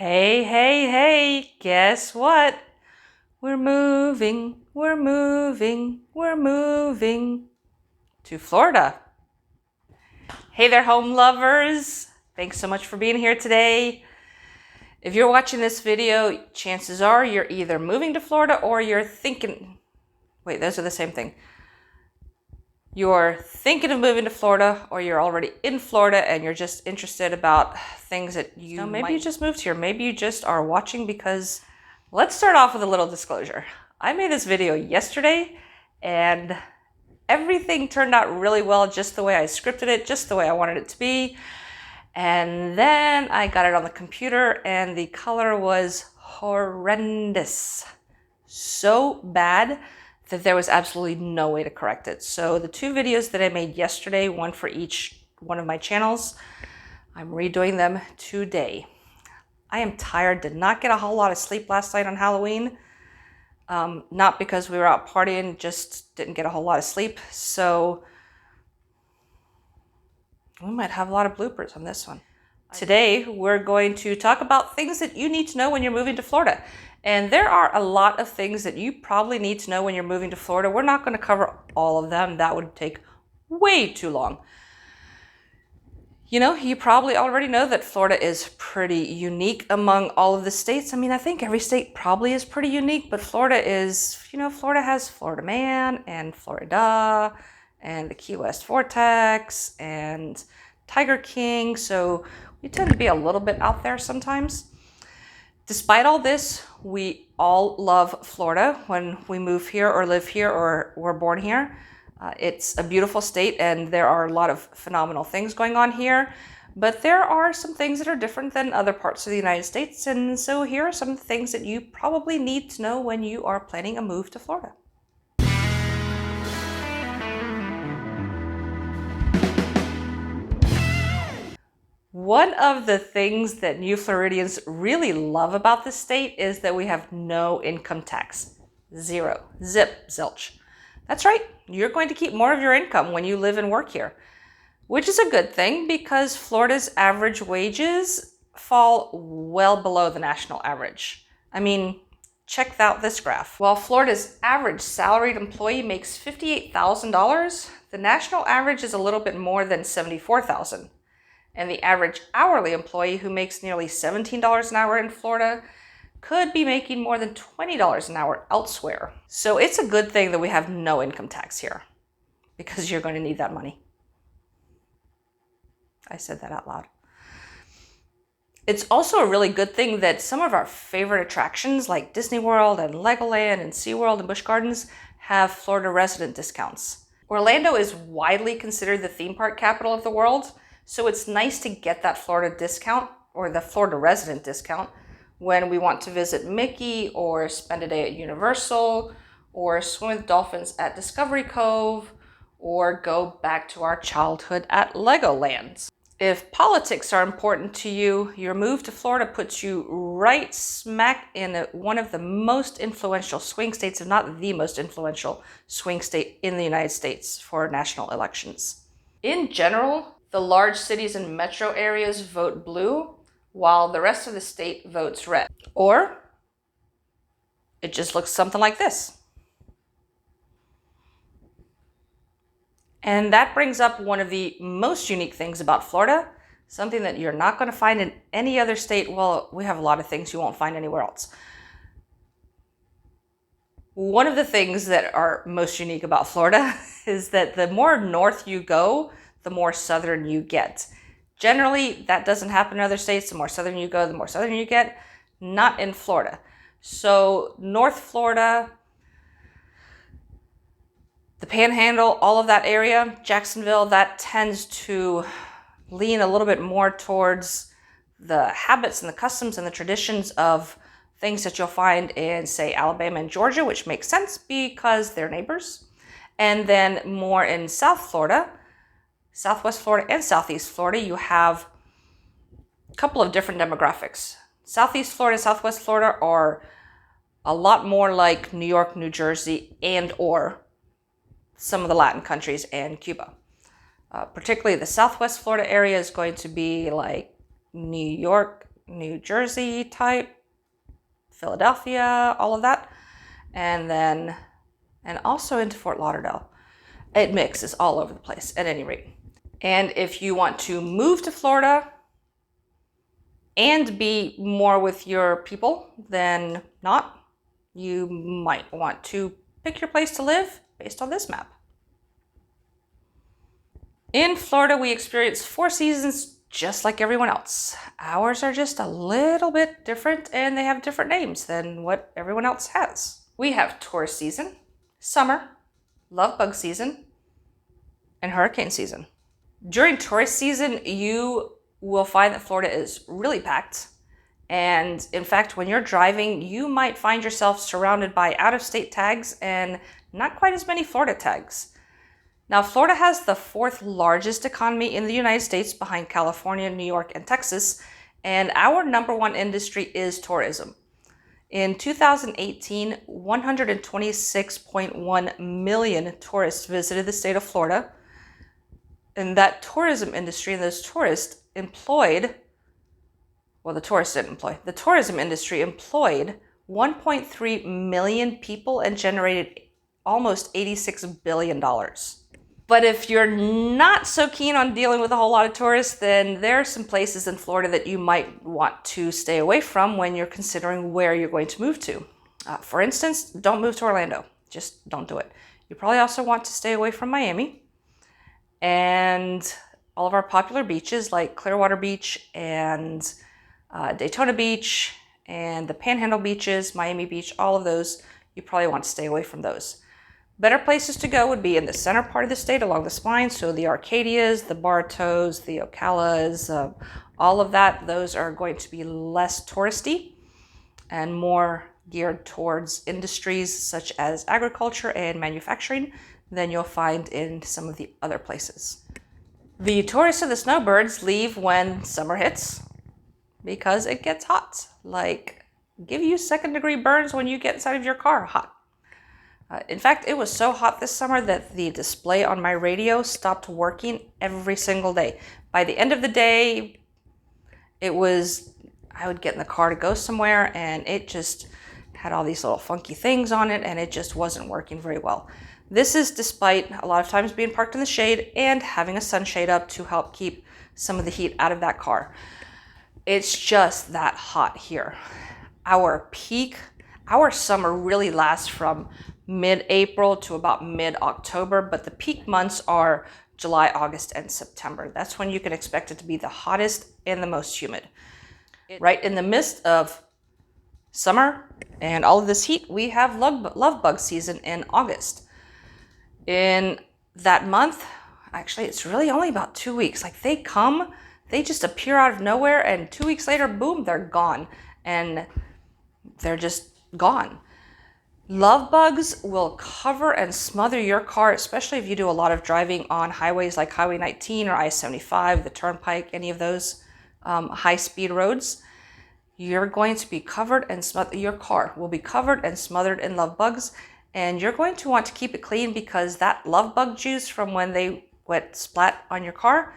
Hey, hey, hey, guess what? We're moving to Florida. Hey there, home lovers. Thanks so much for being here today. If you're watching this video, chances are you're either moving to Florida or you're thinking, wait, those are the same thing. You're thinking of moving to Florida or you're already in Florida and you're just interested about things that maybe you just moved here. Maybe you just are watching because let's start off with a little disclosure. I made this video yesterday and everything turned out really well, just the way I scripted it, just the way I wanted it to be. And then I got it on the computer and the color was horrendous. So bad that there was absolutely no way to correct it. So the two videos that I made yesterday, one for each one of my channels, I'm redoing them today. I am tired, did not get a whole lot of sleep last night on Halloween. Not because we were out partying, just didn't get a whole lot of sleep. So we might have a lot of bloopers on this one. Today, we're going to talk about things that you need to know when you're moving to Florida. And there are a lot of things that you probably need to know when you're moving to Florida. We're not going to cover all of them. That would take way too long. You know, you probably already know that Florida is pretty unique among all of the states. I mean, I think every state probably is pretty unique, but Florida is, Florida has Florida Man and Florida and the Key West Vortex and Tiger King. So we tend to be a little bit out there sometimes. Despite all this, we all love Florida when we move here or live here or were born here. It's a beautiful state and there are a lot of phenomenal things going on here, but there are some things that are different than other parts of the United States. And so here are some things that you probably need to know when you are planning a move to Florida. One of the things that new Floridians really love about this state is that we have no income tax. Zero. Zip. Zilch. That's right. You're going to keep more of your income when you live and work here, which is a good thing because Florida's average wages fall well below the national average. I mean, check out this graph. While Florida's average salaried employee makes $58,000, the national average is a little bit more than $74,000. And the average hourly employee who makes nearly $17 an hour in Florida could be making more than $20 an hour elsewhere. So it's a good thing that we have no income tax here because you're going to need that money. I said that out loud. It's also a really good thing that some of our favorite attractions like Disney World and Legoland and SeaWorld and Busch Gardens have Florida resident discounts. Orlando is widely considered the theme park capital of the world. So it's nice to get that Florida discount or the Florida resident discount when we want to visit Mickey or spend a day at Universal or swim with dolphins at Discovery Cove or go back to our childhood at Legoland. If politics are important to you, your move to Florida puts you right smack in one of the most influential swing states, if not the most influential swing state in the United States for national elections. In general, the large cities and metro areas vote blue, while the rest of the state votes red. Or it just looks something like this. And that brings up one of the most unique things about Florida, something that you're not going to find in any other state. Well, we have a lot of things you won't find anywhere else. One of the things that are most unique about Florida is that the more north you go, the more southern you get. Generally, that doesn't happen in other states. The more southern you go, the more southern you get. Not in Florida. So North Florida, the Panhandle, all of that area, Jacksonville, that tends to lean a little bit more towards the habits and the customs and the traditions of things that you'll find in, say, Alabama and Georgia, which makes sense because they're neighbors. And then more in South Florida, Southwest Florida and Southeast Florida, you have a couple of different demographics. Southeast Florida and Southwest Florida are a lot more like New York, New Jersey, and or some of the Latin countries and Cuba. Particularly the Southwest Florida area is going to be like New York, New Jersey type, Philadelphia, all of that. And also into Fort Lauderdale. It mixes all over the place at any rate. And if you want to move to Florida and be more with your people than not, you might want to pick your place to live based on this map. In Florida, we experience 4 seasons just like everyone else. Ours are just a little bit different and they have different names than what everyone else has. We have tourist season, summer, lovebug season, and hurricane season. During tourist season, you will find that Florida is really packed. And in fact, when you're driving, you might find yourself surrounded by out-of-state tags and not quite as many Florida tags. Now, Florida has the 4th largest economy in the United States behind California, New York, and Texas. And our number 1 industry is tourism. In 2018, 126.1 million tourists visited the state of Florida. And that tourism industry and those tourists employed, well, the tourists didn't employ, the tourism industry employed 1.3 million people and generated almost $86 billion. But if you're not so keen on dealing with a whole lot of tourists, then there are some places in Florida that you might want to stay away from when you're considering where you're going to move to. For instance, don't move to Orlando. Just don't do it. You probably also want to stay away from Miami and all of our popular beaches like Clearwater Beach and Daytona Beach and the Panhandle beaches, Miami Beach, all of those. You probably want to stay away from those. Better places to go would be in the center part of the state along the spine. So the Arcadias, the Bartows, the Ocalas, all of that, those are going to be less touristy and more geared towards industries such as agriculture and manufacturing than you'll find in some of the other places. The tourists and the snowbirds leave when summer hits because it gets hot. Like, give you 2nd-degree burns when you get inside of your car hot. In fact, it was so hot this summer that the display on my radio stopped working every single day. By the end of the day, I would get in the car to go somewhere and it just had all these little funky things on it and it just wasn't working very well. This is despite a lot of times being parked in the shade and having a sunshade up to help keep some of the heat out of that car. It's just that hot here. Our summer really lasts from mid-April to about mid-October, but the peak months are July, August, and September. That's when you can expect it to be the hottest and the most humid. Right in the midst of summer and all of this heat, we have lovebug season in August. In that month, actually, it's really only about 2 weeks. Like, they just appear out of nowhere, and 2 weeks later, boom, they're gone. And they're just gone. Love bugs will cover and smother your car, especially if you do a lot of driving on highways like Highway 19 or I-75, the Turnpike, any of those high-speed roads. You're going to be covered and smothered. Your car will be covered and smothered in love bugs, and you're going to want to keep it clean because that love bug juice from when they went splat on your car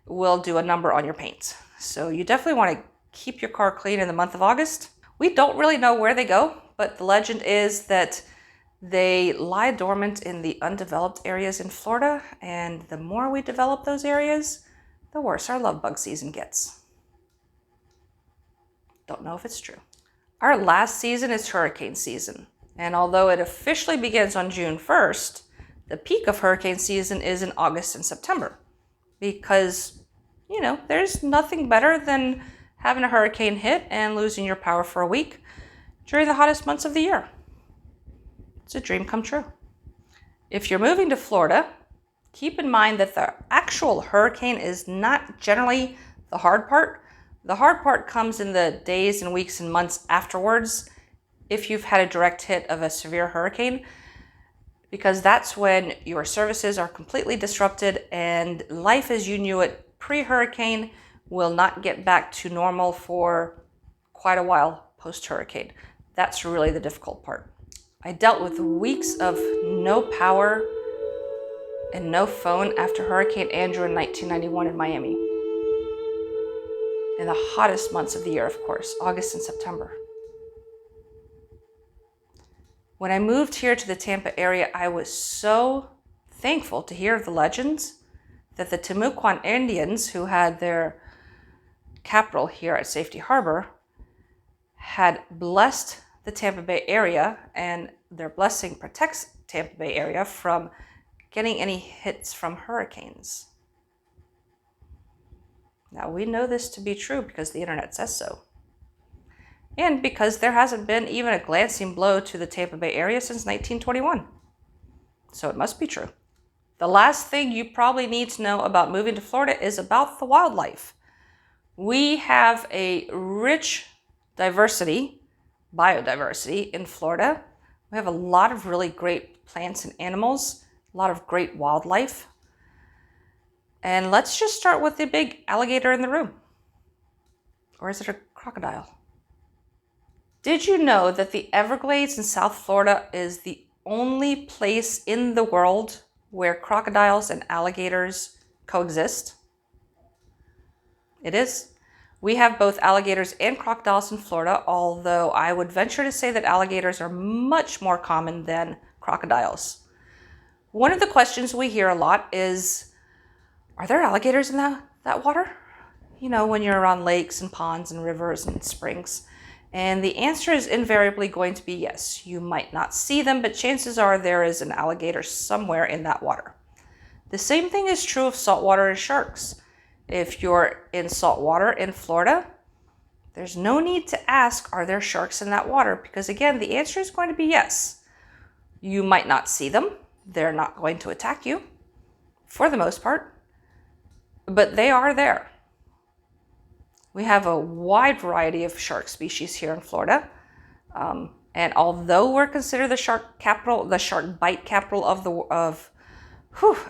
will do a number on your paint. So you definitely want to keep your car clean in the month of August. We don't really know where they go, but the legend is that they lie dormant in the undeveloped areas in Florida, and the more we develop those areas, the worse our love bug season gets. Don't know if it's true. Our last season is hurricane season, and although it officially begins on June 1st, the peak of hurricane season is in August and September because, there's nothing better than having a hurricane hit and losing your power for a week during the hottest months of the year. It's a dream come true. If you're moving to Florida, keep in mind that the actual hurricane is not generally the hard part. The hard part comes in the days and weeks and months afterwards if you've had a direct hit of a severe hurricane, because that's when your services are completely disrupted and life as you knew it pre-hurricane will not get back to normal for quite a while post-hurricane. That's really the difficult part. I dealt with weeks of no power and no phone after Hurricane Andrew in 1991 in Miami. in the hottest months of the year, of course, August and September. When I moved here to the Tampa area, I was so thankful to hear of the legends that the Timucuan Indians, who had their capital here at Safety Harbor, had blessed the Tampa Bay area, and their blessing protects Tampa Bay area from getting any hits from hurricanes. Now, we know this to be true because the internet says so. And because there hasn't been even a glancing blow to the Tampa Bay area since 1921. So it must be true. The last thing you probably need to know about moving to Florida is about the wildlife. We have a rich biodiversity in Florida. We have a lot of really great plants and animals, a lot of great wildlife. And let's just start with the big alligator in the room. Or is it a crocodile? Did you know that the Everglades in South Florida is the only place in the world where crocodiles and alligators coexist? It is. We have both alligators and crocodiles in Florida, although I would venture to say that alligators are much more common than crocodiles. One of the questions we hear a lot is, are there alligators in that water? You know, when you're around lakes and ponds and rivers and springs. And the answer is invariably going to be yes. You might not see them, but chances are there is an alligator somewhere in that water. The same thing is true of saltwater and sharks. If you're in saltwater in Florida, there's no need to ask, are there sharks in that water? Because again, the answer is going to be yes. You might not see them. They're not going to attack you, for the most part, but they are there. We have a wide variety of shark species here in Florida. And although we're considered the shark bite capital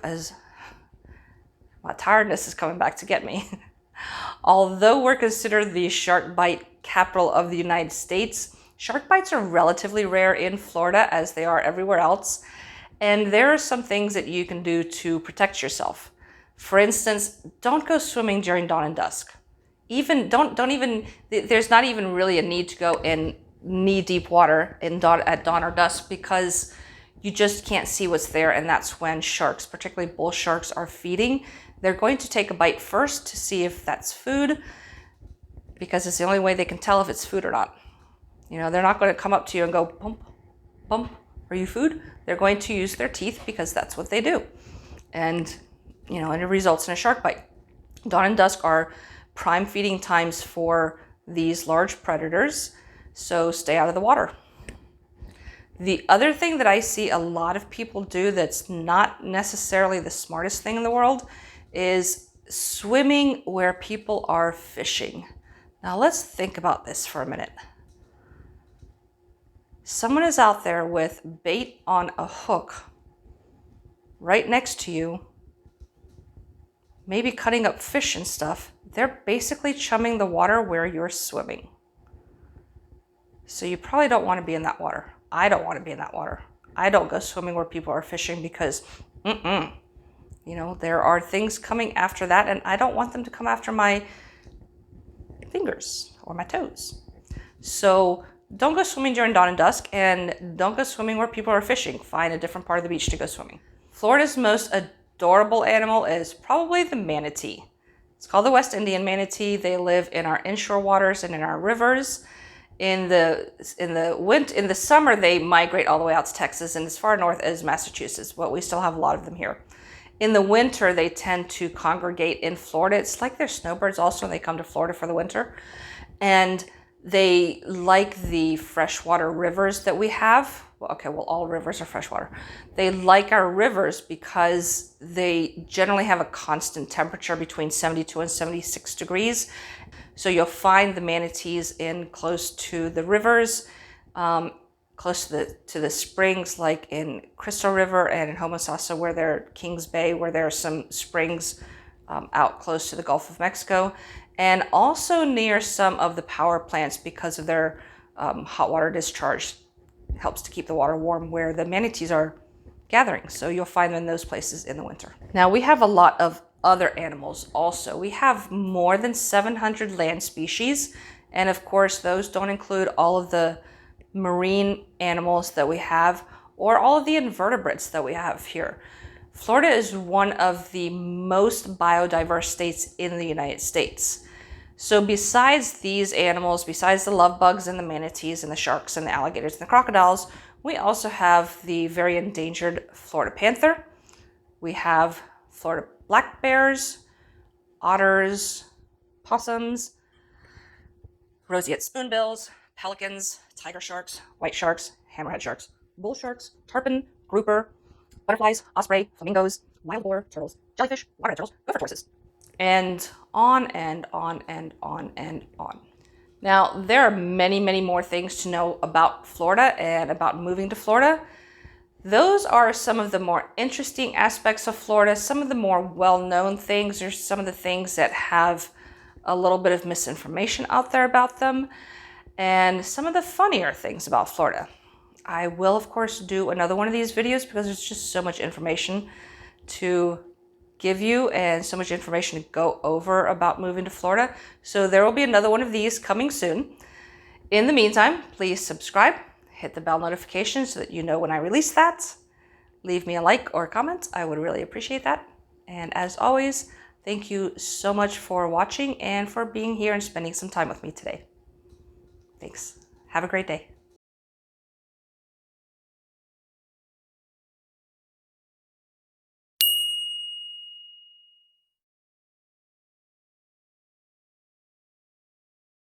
as my tiredness is coming back to get me. Although we're considered the shark bite capital of the United States, shark bites are relatively rare in Florida as they are everywhere else. And there are some things that you can do to protect yourself. For instance, don't go swimming during dawn and dusk. There's not even really a need to go in knee-deep water at dawn or dusk because you just can't see what's there, and that's when sharks, particularly bull sharks, are feeding. They're going to take a bite first to see if that's food because it's the only way they can tell if it's food or not. You know, they're not going to come up to you and go, bump, bump, are you food? They're going to use their teeth because that's what they do. And, you know, and it results in a shark bite. Dawn and dusk are prime feeding times for these large predators, so stay out of the water. The other thing that I see a lot of people do that's not necessarily the smartest thing in the world is swimming where people are fishing. Now let's think about this for a minute. Someone is out there with bait on a hook right next to you, maybe cutting up fish and stuff. They're basically chumming the water where you're swimming. So you probably don't want to be in that water. I don't want to be in that water. I don't go swimming where people are fishing because, you know, there are things coming after that, and I don't want them to come after my fingers or my toes. So don't go swimming during dawn and dusk, and don't go swimming where people are fishing. Find a different part of the beach to go swimming. Florida's most adorable animal is probably the manatee. It's called the West Indian manatee. They live in our inshore waters and in our rivers. In the summer, they migrate all the way out to Texas and as far north as Massachusetts, but we still have a lot of them here. In the winter, they tend to congregate in Florida. It's like they're snowbirds also, and they come to Florida for the winter. And they like the freshwater rivers that we have. Well, all rivers are freshwater. They like our rivers because they generally have a constant temperature between 72 and 76 degrees. So you'll find the manatees in close to the rivers, close to the springs, like in Crystal River and in Homosassa, where they're Kings Bay, where there are some springs out close to the Gulf of Mexico, and also near some of the power plants because of their hot water discharge. Helps to keep the water warm where the manatees are gathering. So you'll find them in those places in the winter. Now we have a lot of other animals also. We have more than 700 land species, and of course those don't include all of the marine animals that we have or all of the invertebrates that we have here. Florida is one of the most biodiverse states in the United States. So besides these animals, besides the love bugs and the manatees and the sharks and the alligators and the crocodiles, we also have the very endangered Florida panther. We have Florida black bears, otters, possums, roseate spoonbills, pelicans, tiger sharks, white sharks, hammerhead sharks, bull sharks, tarpon, grouper, butterflies, osprey, flamingos, wild boar, turtles, jellyfish, water turtles, gopher tortoises, and on and on and on and on. Now, there are many, many more things to know about Florida and about moving to Florida. Those are some of the more interesting aspects of Florida, some of the more well-known things, or some of the things that have a little bit of misinformation out there about them, and some of the funnier things about Florida. I will, of course, do another one of these videos because there's just so much information to give you and so much information to go over about moving to Florida. So there will be another one of these coming soon. In the meantime, please subscribe, hit the bell notification so that you know when I release that. Leave me a like or a comment. I would really appreciate that. And as always, thank you so much for watching and for being here and spending some time with me today. Thanks. Have a great day.